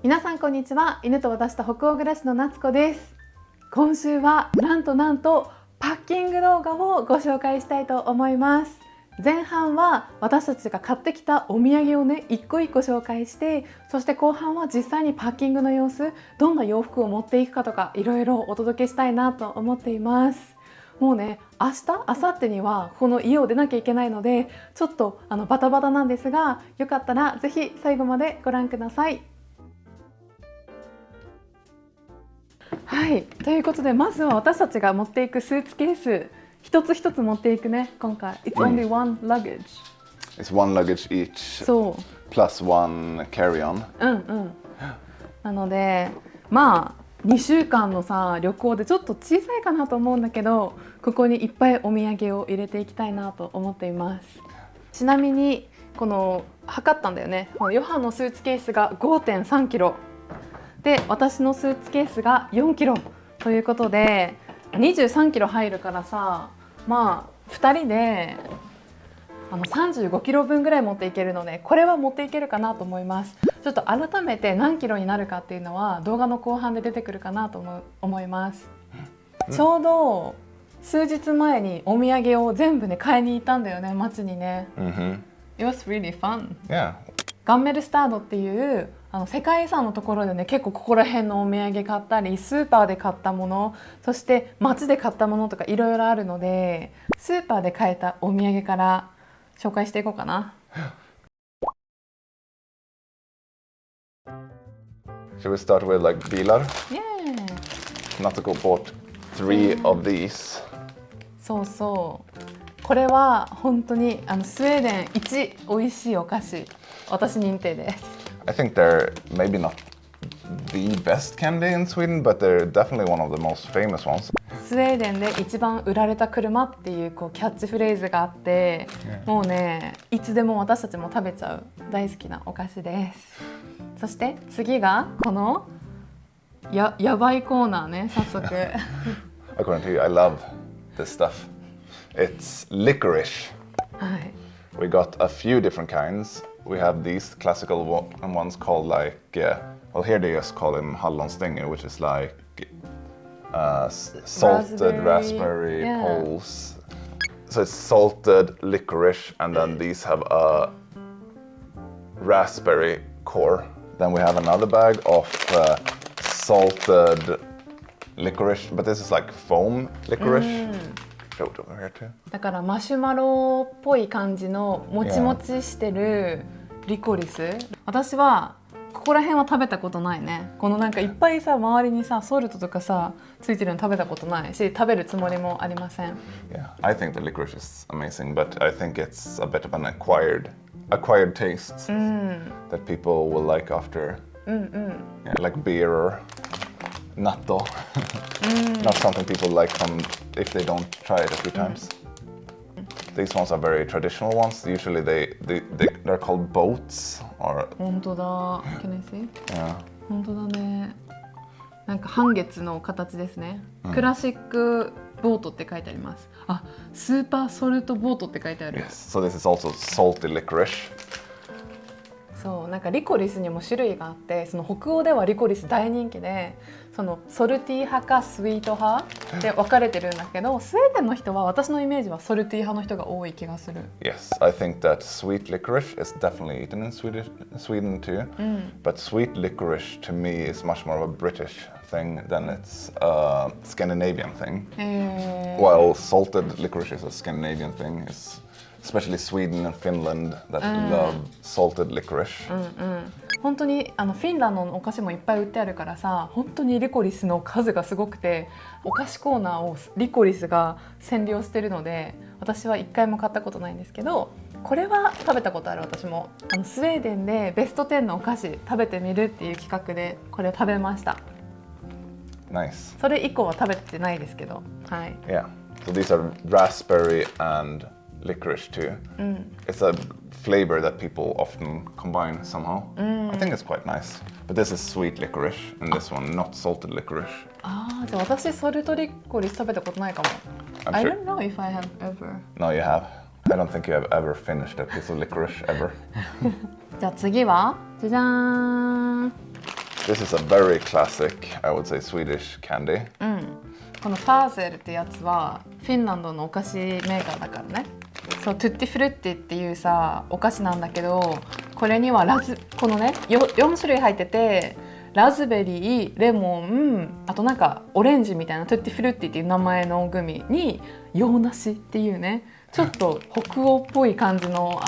皆さんこんにちは。犬と私と北欧暮らしの夏子です。今週はなんとパッキング動画をご紹介したいと思います。前半は私たちが買ってきたお土産をね一個一個紹介して、そして後半は実際にパッキングの様子、どんな洋服を持っていくかとかいろいろお届けしたいなと思っています。もうね、明日明後日にはこの家を出なきゃいけないので、ちょっとバタバタなんですが、よかったらぜひ最後までご覧ください。はい、ということでまずは私たちが持っていくスーツケース一つ一つ持っていくね。今回 It's only one luggage. It's one luggage each そう plus one carry-on. なのでまあ2週間のさ旅行でちょっと小さいかなと思うんだけど、ここにいっぱいお土産を入れていきたいなと思っています。ちなみにこの測ったんだよね。ヨハンのスーツケースが 5.3 キロで、私のスーツケースが4キロということで23キロ入るからさ、まあ2人で35キロ分ぐらい持っていけるので、これは持っていけるかなと思います。ちょっと改めて何キロになるかっていうのは動画の後半で出てくるかなと思います。ちょうど数日前にお土産を全部ね買いに行ったんだよね、街にね。It was really fun. Yeah. ガンメルスタードっていう世界遺産のところでね、結構ここら辺のお土産買ったり、スーパーで買ったもの、そして街で買ったものとかいろいろあるので、スーパーで買えたお土産から紹介していこうかな。Should we start with like bilar? Yeah. Natsuko bought 3 of these. そうそう。これは本当にスウェーデン一美味しいお菓子。私認定です。I think they're maybe not the best candy in Sweden, but they're definitely one of the most famous ones. スウェーデンで一番売られた車っていうキャッチフレーズがあって、もうねいつでも私たちも食べちゃう大好きなお菓子です。そして次がこのやばいコーナーね。早速According to you, I love this stuff. It's licorice. はい。 We got a few different kinds. We have these classical ones called like, well here they just call them hallonstänger, which is like salted raspberry yeah. poles. So it's salted licorice, and then these have a raspberry core. Then we have another bag of salted licorice, but this is like foam licorice. Show it over here too. だからマシュマロっぽい感じのもちもちしてるリコリス。私はここら辺は食べたことないね。このなんかいっぱいさ周りにさソルトとかさついてるの食べたことないし、食べるつもりもありません。Yeah, I think the licorice is amazing, but I think it's a bit of an acquired taste that people will like after, yeah, like beer or natto. Not something people like if they don't try it a few times. These ones are very traditional ones. Usually they're called boats or 本当だ。Can I see? yeah. 本当だね。なんか半月の形ですね。クラシックボートって書いてあります。あ、スーパーソルトボートって書いてある。Yes. So this is also salty licorice. そう、なんかリコリスにも種類があって、その北欧ではリコリス大人気で、そのソルティー派かスイート派で分かれてるんだけど、スウェーデンの人は私のイメージはソルティー派の人が多い気がする。Yes, I think that sweet licorice is definitely eaten in Sweden too. But sweet licorice to me is much more of a British thing than it's a Scandinavian thing. While salted licorice is a Scandinavian thing, especially Sweden and Finland that love salted licorice. 本当にフィンランドのお菓子もいっぱい売ってあるからさ、本当にリコリスの数がすごくて、お菓子コーナーをリコリスが占領してるので、私は一回も買ったことないんですけど、これは食べたことある。私もスウェーデンでベスト10のお菓子食べてみるっていう企画でこれを食べました。 Nice. それ以降は食べてないですけど、はい。 Yeah. So these are raspberry and licorice too. It's a flavor that people often combine somehow. I think it's quite nice. But this is sweet licorice, and this one not salted licorice. ああ、じゃあ私ソルトリコリス食べたことないかも。I'm I sure. don't know if I have ever. No, you have. I don't think you have ever finished a piece of licorice ever. じゃあ次はじゃじゃーん。This is a very classic, I would say, Swedish candy. このファーゼルってやつはフィンランドのお菓子メーカーだからね。そう、トゥッティフルッティっていうさお菓子なんだけど、これにはこのね 4種類入ってて、ラズベリー、レモン、あとなんかオレンジみたいなトゥッティフルッティっていう名前のグミに洋梨っていうね、ちょっと北欧っぽい感じの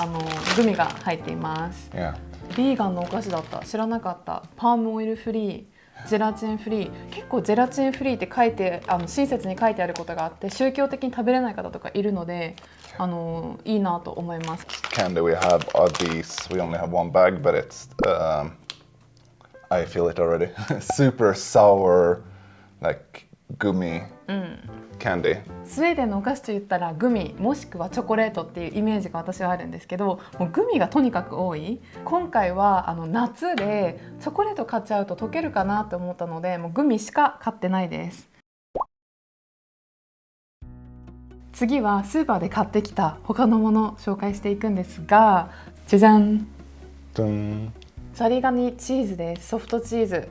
グミが入っています。Yeah. ビーガンのお菓子だった。知らなかった。パームオイルフリー、ゼラチンフリー。結構ゼラチンフリーって書いて親切に書いてあることがあって、宗教的に食べれない方とかいるのでいいなと思います。Candy we have are these. We only have one bag, but it's I feel it already. Super sour, like gummy candy. スウェーデンのお菓子といったらグミもしくはチョコレートっていうイメージが私はあるんですけど、もうグミがとにかく多い。今回は夏でチョコレート買っちゃうと溶けるかなと思ったので、もうグミしか買ってないです。次はスーパーで買ってきた他のものを紹介していくんですが、じゃじゃん、ザリガニチーズです。ソフトチーズ。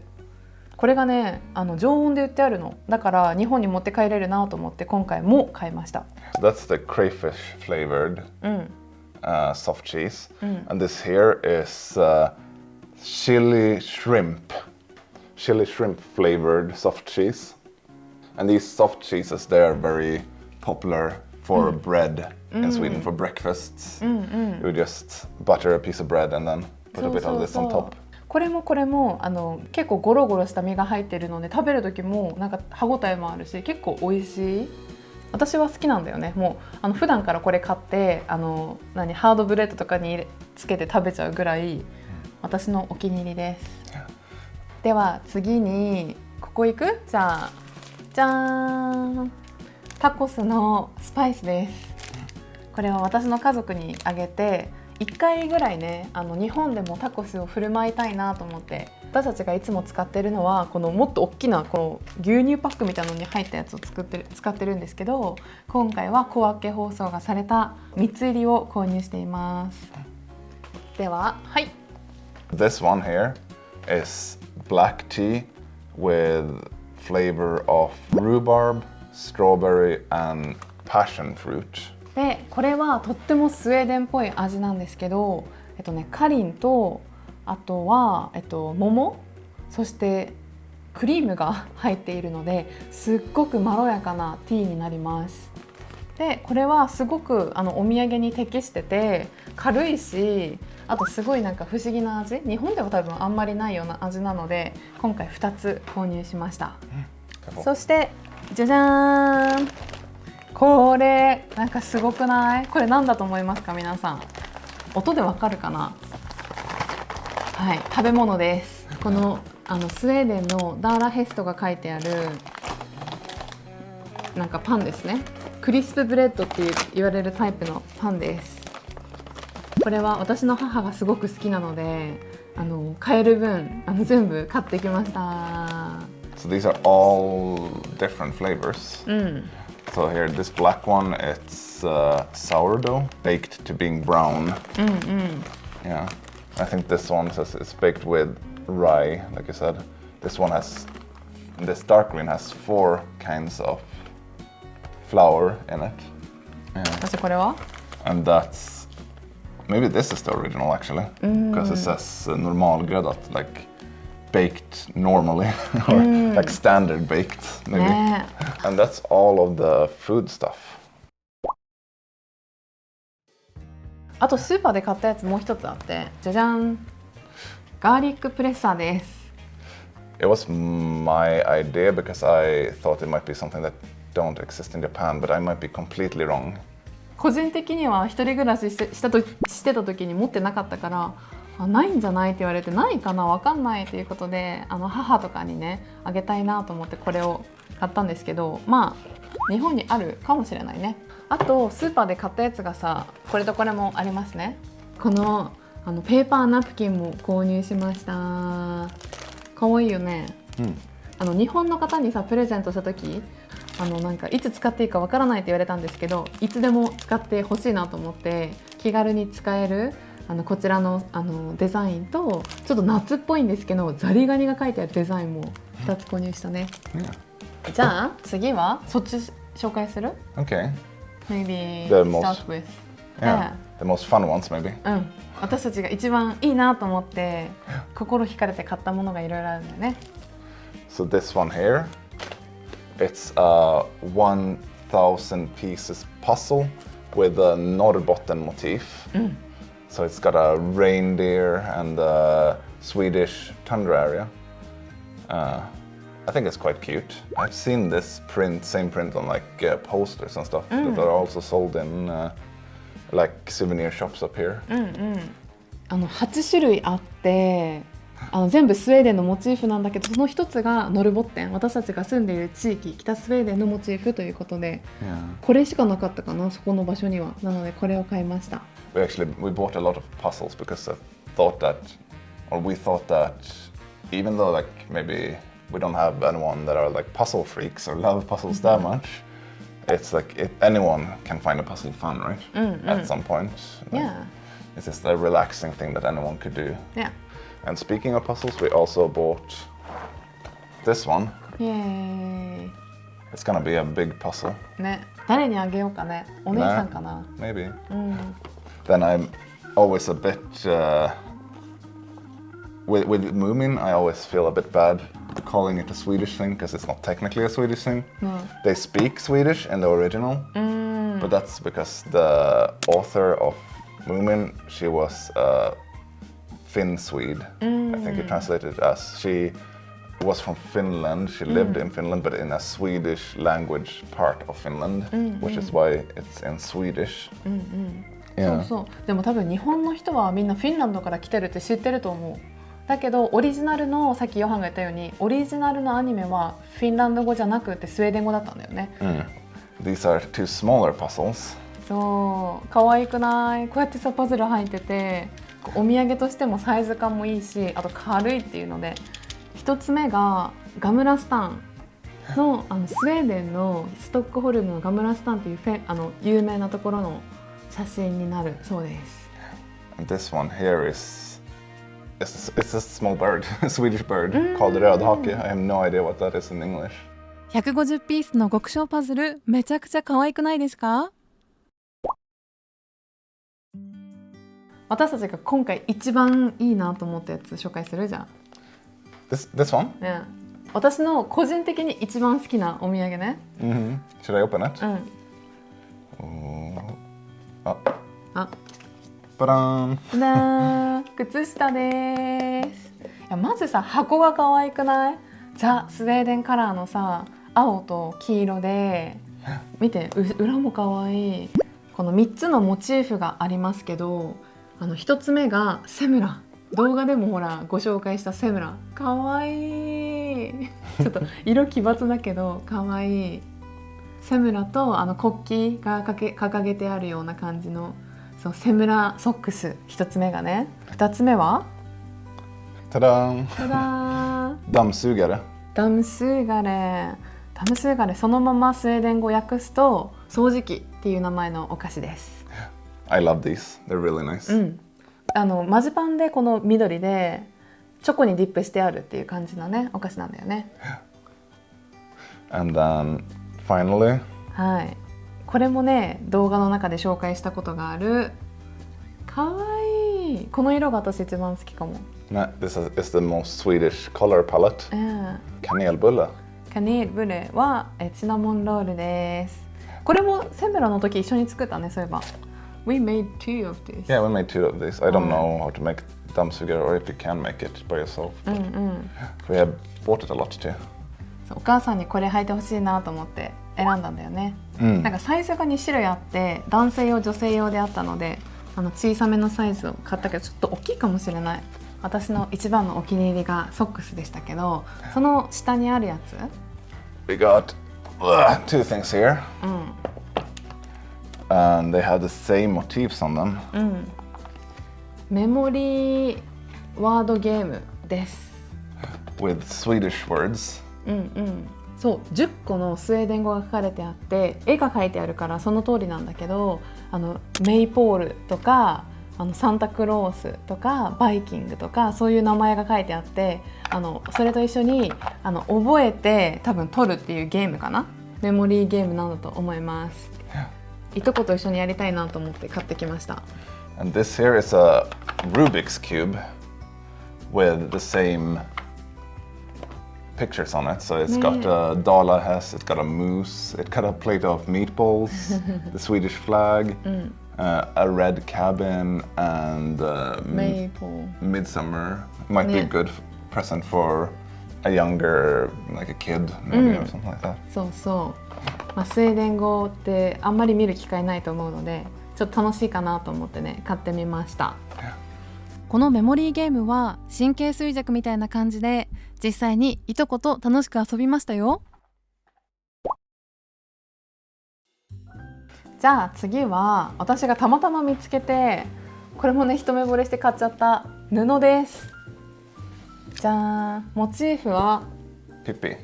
これがね常温で売ってあるのだから日本に持って帰れるなと思って今回も買いました。 That's the crayfish flavored soft cheese. And this here is chili shrimp flavored soft cheese. And these soft cheeses, they are very popular for bread in Sweden for breakfasts. You just butter a piece of bread and then put a bit of this on top. これも結構ゴロゴロした身が入ってるので、食べる時もなんか歯ごたえもあるし結構美味しい。私は好きなんだよね。もう普段からこれ買ってハードブレッドとかにつけて食べちゃうぐらい私のお気に入りです。では次にここ行く？じゃあじゃーん、タコスのスパイスです。これは私の家族にあげて1回ぐらいね日本でもタコスを振る舞いたいなと思って、私たちがいつも使ってるのはこのもっと大きなこの牛乳パックみたいなのに入ったやつを使ってるんですけど、今回は小分け包装がされた3つ入りを購入しています。でははい。 This one here is black tea with flavor of rhubarb, strawberry and passion fruit. でこれはとってもスウェーデンっぽい味なんですけど、カリンとあとは、桃、そしてクリームが入っているのですっごくまろやかなティーになります。でこれはすごくお土産に適してて軽いし、あとすごいなんか不思議な味、日本では多分あんまりないような味なので今回2つ購入しました。そしてじゃじゃーん、これなんかすごくない？これ何だと思いますか皆さん？音でわかるかな？はい、食べ物です。このスウェーデンのダーラヘストが書いてあるなんかパンですね。クリスプブレッドって言われるタイプのパンです。これは私の母がすごく好きなので買える分全部買ってきました。So these are all different flavors. So here, this black one, it's sourdough baked to being brown. Yeah, I think this one says it's baked with rye, like you said. This dark green has 4 kinds of flour in it. Yeah. そしてこれは And maybe this is the original actually, because it says normalgrödat, like baked normally or like standard baked maybe. And that's all of the food stuff. あとスーパーで買ったやつもう一つあって、じゃじゃん、ガーリックプレッサーです。It was my idea because I thought it might be something that don't exist in Japan, but I might be completely wrong. 個人的には一人暮らししてた時に持ってなかったからないんじゃないって言われて、ないかなわかんないということで母とかにねあげたいなと思ってこれを買ったんですけど、まあ日本にあるかもしれないね。あとスーパーで買ったやつがさ、これとこれもありますね。このペーパーナプキンも購入しました。かわいいよね。日本の方にさプレゼントした時なんかいつ使っていいかわからないって言われたんですけど、いつでも使ってほしいなと思って気軽に使えるこちらの、デザインとちょっと夏っぽいんですけどザリガニが書いてあるデザインも2つ購入したね。じゃあ次はそっち紹介する？ Okay. Maybe The start with Yeah. The most fun ones, maybe. 私たちが一番いいなと思って心惹かれて買ったものがいろいろあるんだよね。So this one here, it's a 1,000 pieces puzzle with a Norrbotten motif. So it's got a reindeer and a Swedish tundra area. I think it's quite cute. I've seen this same print on like posters and stuff that are also sold in like souvenir shops up here. 8種類あって全部スウェーデンのモチーフなんだけど、その一つがノルボッテン、私たちが住んでいる地域北スウェーデンのモチーフということで、これしかなかったかな、そこの場所には。なのでこれを買いました。We bought a lot of puzzles because we thought that even though like maybe we don't have anyone that are like puzzle freaks or love puzzles that much, it's like anyone can find a puzzle fun, right? At some point. Yeah. It's just a relaxing thing that anyone could do. Yeah. And speaking of puzzles, we also bought this one. Yay. It's gonna be a big puzzle. ね、誰にあげようかね。お姉さんかな。Maybe. Then I'm always a bit with Moomin, I always feel a bit bad calling it a Swedish thing because it's not technically a Swedish thing. They speak Swedish in the original, but that's because the author of Moomin, she was Finn Swede. I think it translated as she was from Finland. She lived in Finland, but in a Swedish language part of Finland, which is why it's in Swedish. そうそう。でも多分日本の人はみんなフィンランドから来てるって知ってると思う。だけどオリジナルの、さっきヨハンが言ったようにオリジナルのアニメはフィンランド語じゃなくてスウェーデン語だったんだよね。These are two smaller puzzles. そう、可愛くない？こうやってさパズル入ってて、お土産としてもサイズ感もいいし、あと軽いっていうので、一つ目がガムラスタンの、スウェーデンのストックホルムのガムラスタンという有名なところの写真になるそうです。And this one here it's a small bird, a Swedish bird called rödhake. I have no idea what that is in English. 150ピースの極小パズル、めちゃくちゃ可愛くないですか？私たちが今回一番いいなと思ったやつ紹介するじゃん。This one? ね、私の個人的に一番好きなお土産ね。Should I open it? あ、バラーン。じゃーん、靴下です。いや、まずさ、箱が可愛くない？ザ・スウェーデンカラーのさ、青と黄色で、見て、裏も可愛い。この3つのモチーフがありますけど、1つ目がセムラ。動画でもほらご紹介したセムラ、可愛い。ちょっと色奇抜だけど可愛い。セムラと国旗が掲げてあるような感じの、そう、セムラソックス。1つ目がね。2つ目はタダーン。ただーん、ダムスーガレ。ダムスーガレ。ダムスーガレ、そのままスウェーデン語訳すと掃除機っていう名前のお菓子です。 I love these. They're really nice. マジパンでこの緑でチョコにディップしてあるっていう感じのねお菓子なんだよね。 And then finally, はい、これもね動画の中で紹介したことがある。かわいい。この色が私一番好きかも。this is the most Swedish color palette. Kanelbulle. カネールブレはシナモンロールです。これもセムラの時一緒に作ったね、そういえば。We made two of these. Yeah, we made two of these. I don't know how to make dammsugare or if you can make it by yourself. But we have bought it a lot too. お母さんにこれ履いてほしいなと思って選んだんだよね。なんかサイズが2種類あって男性用女性用であったので、小さめのサイズを買ったけどちょっと大きいかもしれない。私の一番のお気に入りがソックスでしたけど、その下にあるやつ。We got two things here. And they have the same motifs on them. メモリーワードゲームです。 With Swedish words. そう、10個のスウェーデン語が書かれてあって絵が描いてあるからその通りなんだけど、メイポールとかサンタクロースとかバイキングとかそういう名前が書いてあって、それと一緒に覚えて多分取るっていうゲームかな、メモリーゲームなんだと思います。いとこと一緒にやりたいなと思って買ってきました。And this here is a Rubik's Cube with the same pictures on it. So it's got a dollar has, it's got a moose, it's got a plate of meatballs, the Swedish flag, a red cabin, and Maple. Midsummer. Might be a good present for a younger, like a kid, maybe, or something like that. そうそう、スウェーデン語ってあんまり見る機会ないと思うので、ちょっと楽しいかなと思ってね、買ってみました。このメモリーゲームは神経衰弱みたいな感じで、実際にいとこと楽しく遊びましたよ。じゃあ次は私がたまたま見つけて、これもね一目惚れして買っちゃった布です。じゃーん、モチーフはピッピ、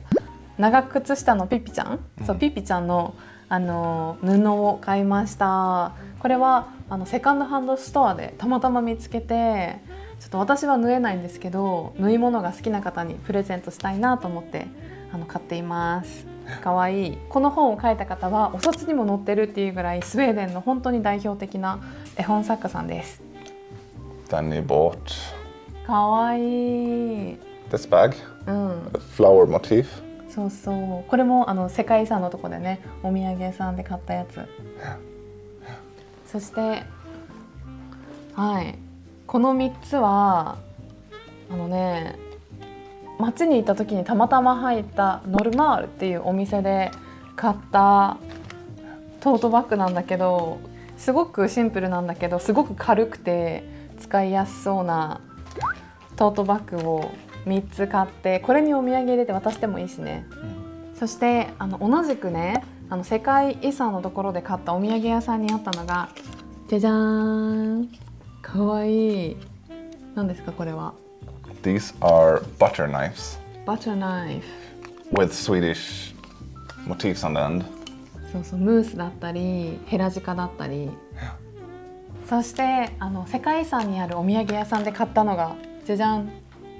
長靴下のピッピちゃん、そうピッピちゃんの布を買いました。これはセカンドハンドストアでたまたま見つけて、ちょっと私は縫えないんですけど、縫い物が好きな方にプレゼントしたいなと思って買っています。かわいい。この本を書いた方はお札にも載ってるっていうぐらいスウェーデンの本当に代表的な絵本作家さんです。Danny bought かわいい。 this bag, a flower motif. そうそう、これも世界遺産のとこでね、お土産屋さんで買ったやつ。そしてはい、この3つは街に行った時にたまたま入ったノルマールっていうお店で買ったトートバッグなんだけど、すごくシンプルなんだけどすごく軽くて使いやすそうなトートバッグを3つ買って、これにお土産入れて渡してもいいしね。そして同じくね、世界遺産のところで買ったお土産屋さんにあったのが、じゃじゃーん、かわいい。何ですかこれは。 These are butter knives バターナイフ。 with Swedish motifs on the end. そうそう、ムースだったりヘラジカだったり、そして世界遺産にあるお土産屋さんで買ったのがじゃじゃん、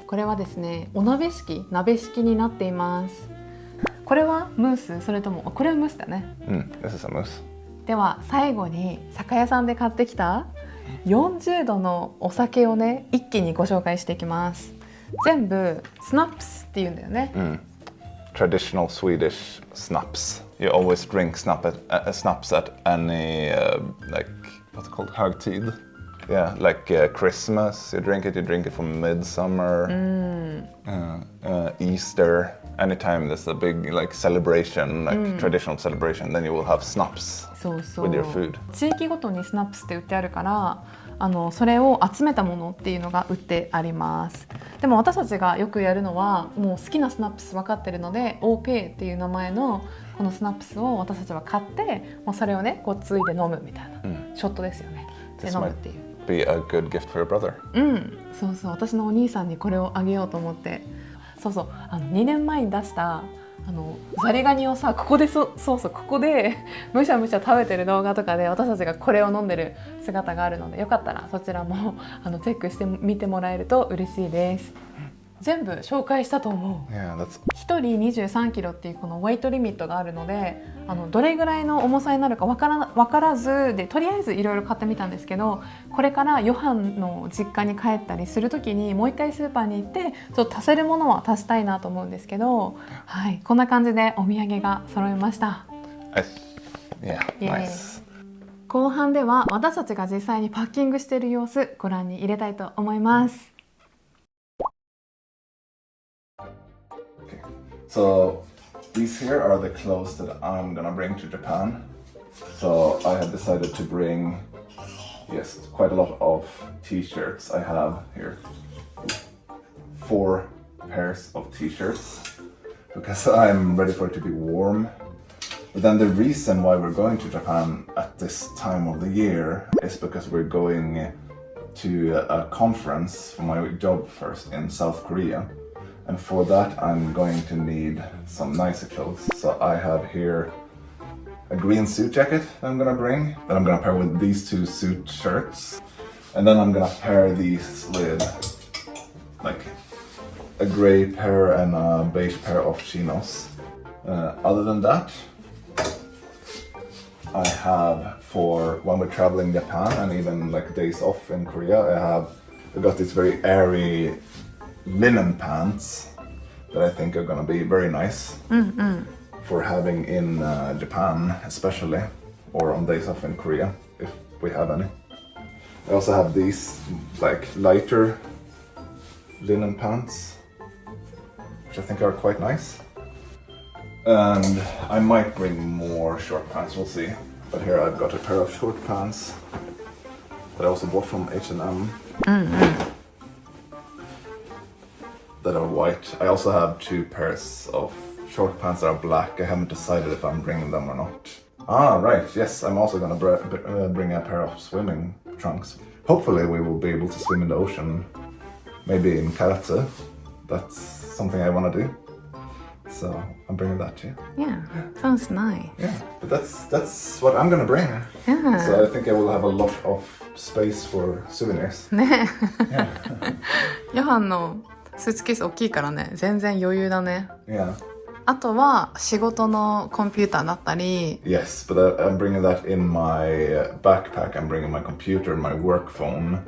これはですね、お鍋式、鍋式になっています。これはムース、それともこれはムースだね。This is a mousse. では最後に酒屋さんで買ってきた40度のお酒をね、一気にご紹介していきます。全部スナップスっていうんだよね。Traditional Swedish snaps. You always drink snaps at any like what's it called, högtid. Yeah, like Christmas. You drink it from midsummer, Easter. Anytime there's a big like celebration, like traditional celebration, then you will have snaps そうそう、 with your food. 地域ごとにスナップスって売ってあるから、それを集めたものっていうのが売ってあります。でも私たちがよくやるのは、もう好きなスナップス分かってるので OP っていう名前のこのスナップスを私たちは買って、もうそれをねこうついで飲むみたいな、ショットですよね。で飲むっていう。Be a good gift for your brother. そうそう、私のお兄さんにこれをあげようと思って。そうそう、2年前に出したザリガニをさ、ここでここでむしゃむしゃ食べてる動画とかで私たちがこれを飲んでる姿があるので、よかったらそちらもチェックしてみてもらえると嬉しいです。全部紹介したと思う。Yeah, that's 1人23キロっていうこのウェイトリミットがあるので、どれぐらいの重さになるかわからずで、とりあえずいろいろ買ってみたんですけど、これからヨハンの実家に帰ったりする時にもう一回スーパーに行ってちょっと足せるものは足したいなと思うんですけど、はい、こんな感じでお土産が揃いました。yeah, nice. 後半では私たちが実際にパッキングしている様子ご覧に入れたいと思います。So these here are the clothes that I'm gonna bring to Japan. So I have decided to bring, yes, quite a lot of t-shirts. I have here 4 pairs of t-shirts because I'm ready for it to be warm. But then the reason why we're going to Japan at this time of the year is because we're going to a conference for my job first in South Korea. And for that I'm going to need some nicer clothes. So I have here a green suit jacket that I'm gonna bring, that I'm gonna pair with these 2 suit shirts. And then I'm gonna pair these with like a gray pair and a beige pair of chinos. Other than that, I have for when we're traveling Japan and even like days off in Korea, I got these very airy linen pants that I think are gonna be very nice for having in Japan especially, or on days off in Korea if we have any. I also have these like lighter linen pants, which I think are quite nice. And I might bring more short pants, we'll see. But here I've got a pair of short pants that I also bought from H&M. That are white. I also have 2 pairs of short pants that are black. I haven't decided if I'm bringing them or not. Ah, right, yes, I'm also gonna bring a pair of swimming trunks. Hopefully we will be able to swim in the ocean, maybe in Karatsu. That's something I wanna do. So I'm bringing that too. Yeah, sounds nice. Yeah, but that's what I'm gonna bring. Yeah. So I think I will have a lot of space for souvenirs. ねヨハンのスーツケース大きいからね、全然余裕だね。 Yeah. あとは仕事のコンピューターだったり、 Yes, but I'm bringing that in my backpack. I'm bringing my computer, my work phone,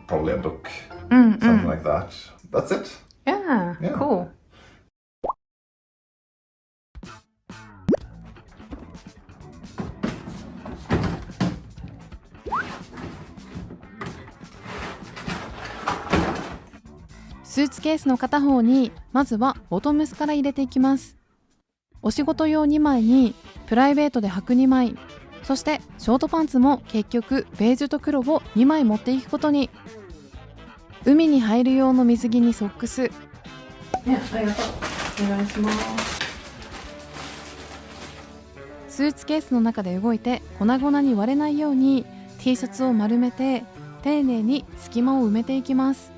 probably a book, something like that. That's it. Yeah, Yeah. cool. スーツケースの片方にまずはボトムスから入れていきます。お仕事用2枚にプライベートで履く2枚、そしてショートパンツも結局ベージュと黒を2枚持っていくことに。海に入る用の水着にソックス。ね、ありがとう。お願いします。スーツケースの中で動いて粉々に割れないように T シャツを丸めて丁寧に隙間を埋めていきます。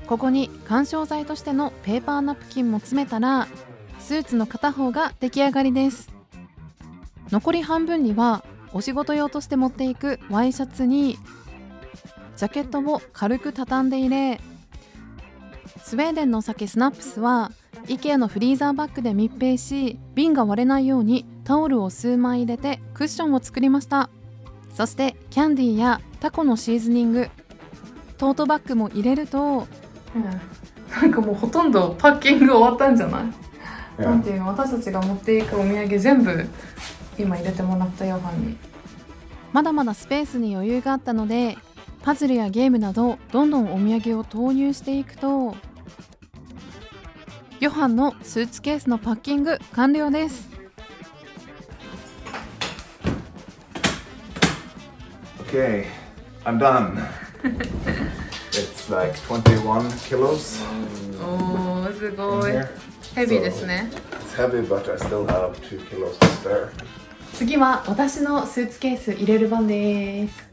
ここに緩衝材としてのペーパーナプキンも詰めたらスーツの片方が出来上がりです。残り半分にはお仕事用として持っていくワイシャツにジャケットを軽く畳んで入れ、スウェーデンのお酒スナップスは IKEA のフリーザーバッグで密閉し、瓶が割れないようにタオルを数枚入れてクッションを作りました。そしてキャンディーやタコのシーズニング、トートバッグも入れると、なんかもうほとんどパッキング終わったんじゃない？ Yeah. なんていうの、私たちが持っていくお土産全部今入れてもらったヨハンに。まだまだスペースに余裕があったので、パズルやゲームなどどんどんお土産を投入していくと、ヨハンのスーツケースのパッキング完了です。 Okay, I'm done. It's like 21 kilos おー、す in ごい here. ヘビーですね。 It's heavy, but I still have 2 kilos to spare. 次は私のスーツケース入れる番です。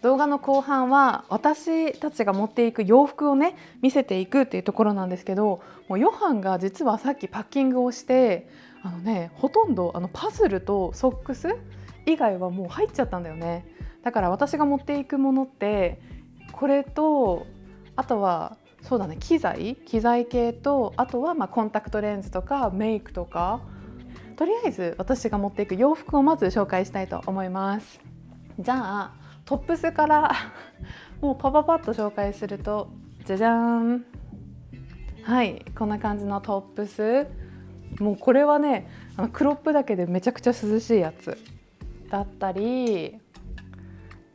動画の後半は私たちが持っていく洋服をね見せていくっていうところなんですけど、もうヨハンが実はさっきパッキングをしてほとんどパズルとソックス以外はもう入っちゃったんだよね。だから私が持っていくものってこれと、あとはそうだね、機材系と、あとはコンタクトレンズとかメイクとか、とりあえず私が持っていく洋服をまず紹介したいと思います。じゃあトップスからもうパパッと紹介すると、じゃじゃーん、はい、こんな感じのトップス。もうこれはね、クロップだけでめちゃくちゃ涼しいやつだったり、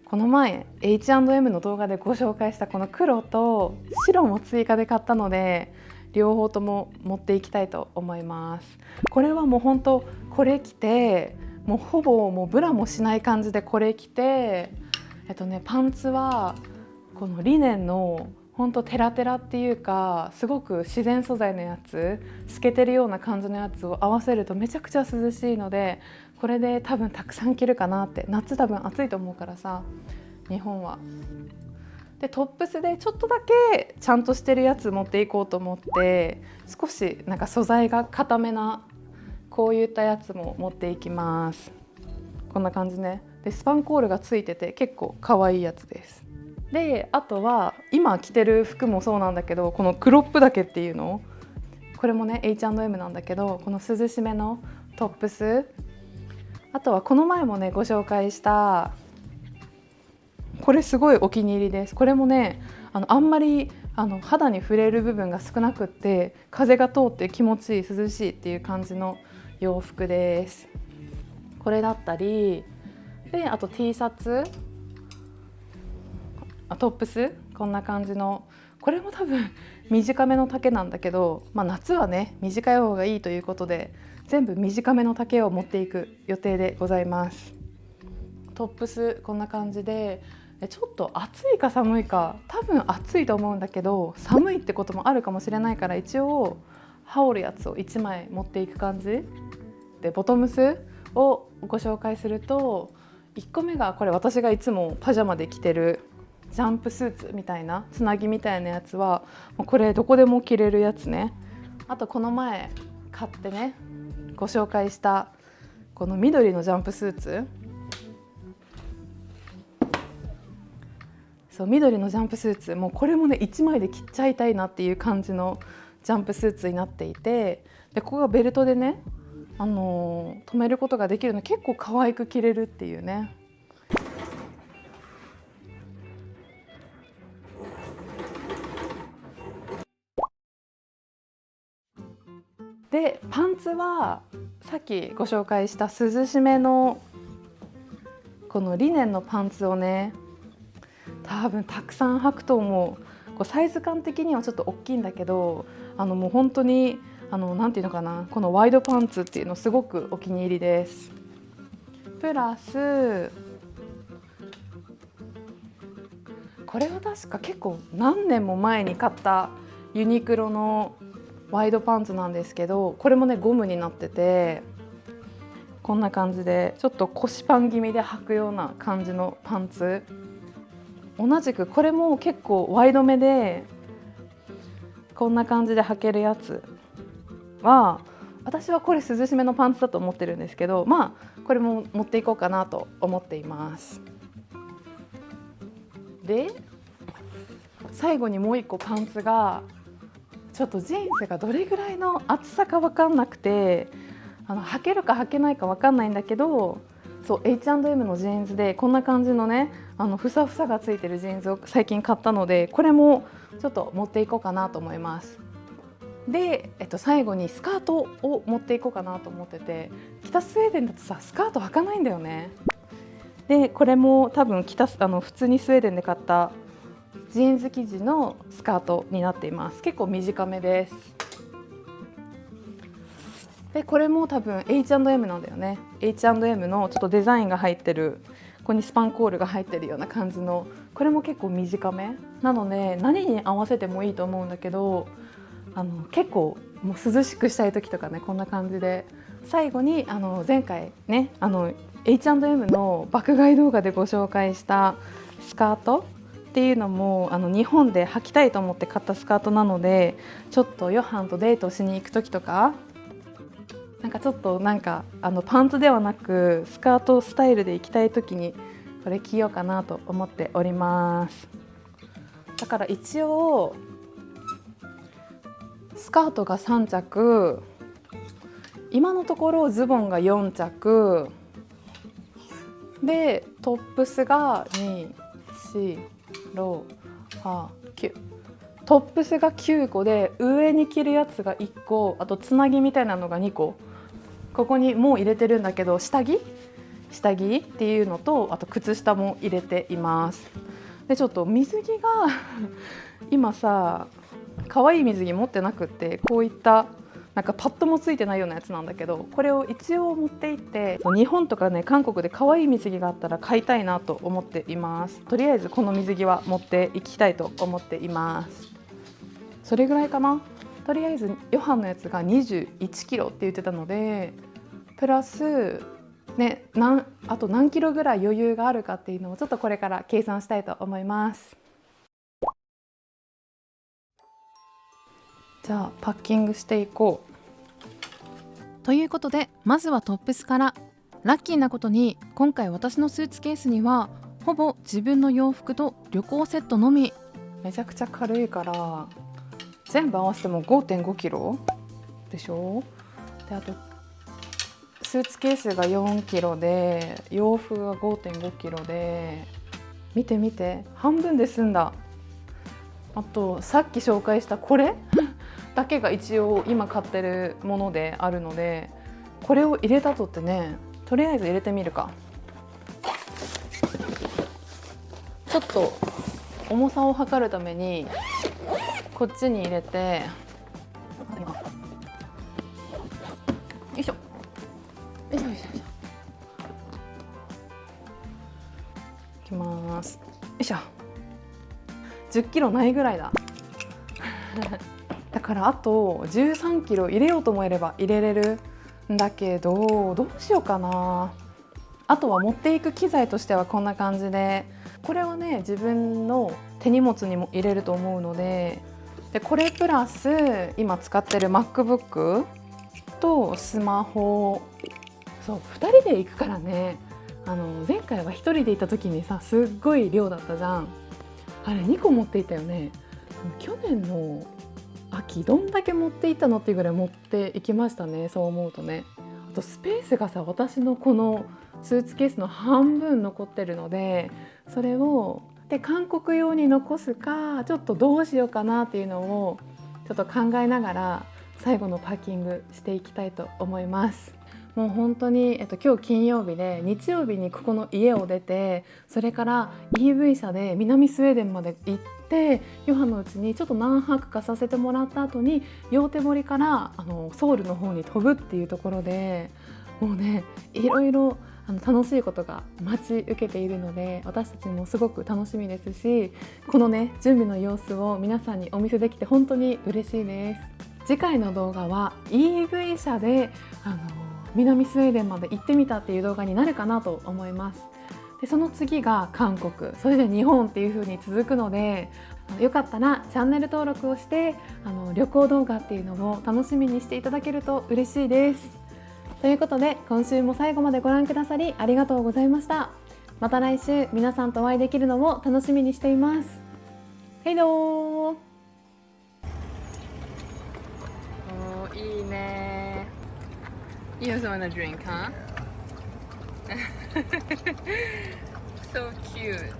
この前 H&M の動画でご紹介したこの黒と白も追加で買ったので、両方とも持っていきたいと思います。これはもう本当これ着て、もうほぼもうブラもしない感じでこれ着て、パンツはこのリネンの本当テラテラっていうか、すごく自然素材のやつ、透けてるような感じのやつを合わせるとめちゃくちゃ涼しいので、これで多分たくさん着るかなって。夏多分暑いと思うからさ、日本は。でトップスでちょっとだけちゃんとしてるやつ持っていこうと思って、少しなんか素材が固めなこういったやつも持っていきます。こんな感じね。でスパンコールがついてて結構可愛いやつです。であとは今着てる服もそうなんだけど、このクロップ丈っていうの、これもね H&M なんだけど、この涼しめのトップス、あとはこの前もねご紹介したこれすごいお気に入りです。これもねあんまり肌に触れる部分が少なくって風が通って気持ちいい涼しいっていう感じの洋服です。これだったりで、あと T シャツ、トップス、こんな感じの、これも多分短めの丈なんだけど、夏はね短い方がいいということで全部短めの丈を持っていく予定でございます。トップスこんな感じで、ちょっと暑いか寒いか、多分暑いと思うんだけど寒いってこともあるかもしれないから、一応羽織るやつを1枚持っていく感じで、ボトムスをご紹介すると、1個目がこれ私がいつもパジャマで着てるジャンプスーツみたいなつなぎみたいなやつはこれどこでも着れるやつね。あとこの前買ってねご紹介したこの緑のジャンプスーツ、そう緑のジャンプスーツ、もうこれもね1枚で着ちゃいたいなっていう感じのジャンプスーツになっていて、でここがベルトでね留めることができるの、結構可愛く着れるっていうね。でパンツはさっきご紹介した涼しめのこのリネンのパンツをね多分たくさん履くと思う。こうサイズ感的にはちょっと大きいんだけど、もう本当になんていうのかな、このワイドパンツっていうのすごくお気に入りです。プラスこれは確か結構何年も前に買ったユニクロのワイドパンツなんですけど、これもねゴムになってて、こんな感じでちょっと腰パン気味で履くような感じのパンツ。同じくこれも結構ワイドめでこんな感じで履けるやつは、私はこれ涼しめのパンツだと思ってるんですけど、これも持っていこうかなと思っています。で最後にもう一個パンツが、ちょっとジーンズがどれぐらいの厚さか分かんなくて履けるか履けないか分かんないんだけど、そう H&M のジーンズでこんな感じのねふさふさがついてるジーンズを最近買ったので、これもちょっと持っていこうかなと思います。で、最後にスカートを持っていこうかなと思ってて、北スウェーデンだとさスカート履かないんだよね。でこれも多分普通にスウェーデンで買ったジーンズ生地のスカートになっています。結構短めです。でこれも多分 H&M なんだよね。 H&M のちょっとデザインが入ってる、ここにスパンコールが入ってるような感じの、これも結構短めなので何に合わせてもいいと思うんだけど、結構もう涼しくしたい時とかね、こんな感じで。最後に前回ねH&M の爆買い動画でご紹介したスカートっていうのも日本で履きたいと思って買ったスカートなので、ちょっとヨハンとデートしに行く時とか、ちょっとパンツではなくスカートスタイルで行きたい時にこれ着ようかなと思っております。だから一応スカートが3着、今のところズボンが4着で、トップスが2、4、6、8、9、トップスが9個で、上に着るやつが1個、あとつなぎみたいなのが2個、ここにもう入れてるんだけど、下着っていうのと、あと靴下も入れています。でちょっと水着が今さ可愛い水着持ってなくって、こういったパッドもついてないようなやつなんだけど、これを一応持っていって、日本とかね韓国で可愛い水着があったら買いたいなと思っています。とりあえずこの水着は持っていきたいと思っています。それぐらいかな。とりあえずヨハンのやつが21キロって言ってたので、プラスねあと何キロぐらい余裕があるかっていうのをちょっとこれから計算したいと思います。じゃあパッキングしていこということでまずはトップスから。ラッキーなことに今回私のスーツケースにはほぼ自分の洋服と旅行セットのみ。めちゃくちゃ軽いから全部合わせても 5.5 キロでしょ。であとスーツケースが4キロで洋服が 5.5 キロで、見て見て半分で済んだ。あとさっき紹介したこれだけが一応今買ってるものであるので、これを入れたとってね、とりあえず入れてみるか。ちょっと重さを測るためにこっちに入れて、よいしょよいしょよいしょ、いきます。よいしょ。10キロないぐらいだだからあと13キロ入れようと思えれば入れれるんだけど、どうしようかな。あとは持っていく機材としてはこんな感じで、これはね自分の手荷物にも入れると思うので、これプラス今使ってる MacBook とスマホ。そう2人で行くからね。前回は1人で行った時にさ、すっごい量だったじゃん。あれ2個持っていたよね。去年の秋どんだけ持っていったのっていうぐらい持っていきましたね。そう思うとね。あとスペースがさ、私のこのスーツケースの半分残ってるので、それを韓国用に残すかちょっとどうしようかなっていうのをちょっと考えながら最後のパッキングしていきたいと思います。もう本当に、今日金曜日で日曜日にここの家を出て、それから EV 車で南スウェーデンまで行って、ヨハのうちにちょっと何泊かさせてもらった後にヨーテボリからソウルの方に飛ぶっていうところで、もうねいろいろ楽しいことが待ち受けているので、私たちもすごく楽しみですし、このね準備の様子を皆さんにお見せできて本当に嬉しいです。次回の動画は EV 車で南スウェーデンまで行ってみたっていう動画になるかなと思います。でその次が韓国、それで日本っていう風に続くので、よかったらチャンネル登録をして旅行動画っていうのを楽しみにしていただけると嬉しいです。ということで今週も最後までご覧くださりありがとうございました。また来週皆さんとお会いできるのを楽しみにしています。ヘイドー。おー、いいね。You also want a drink, huh? So cute.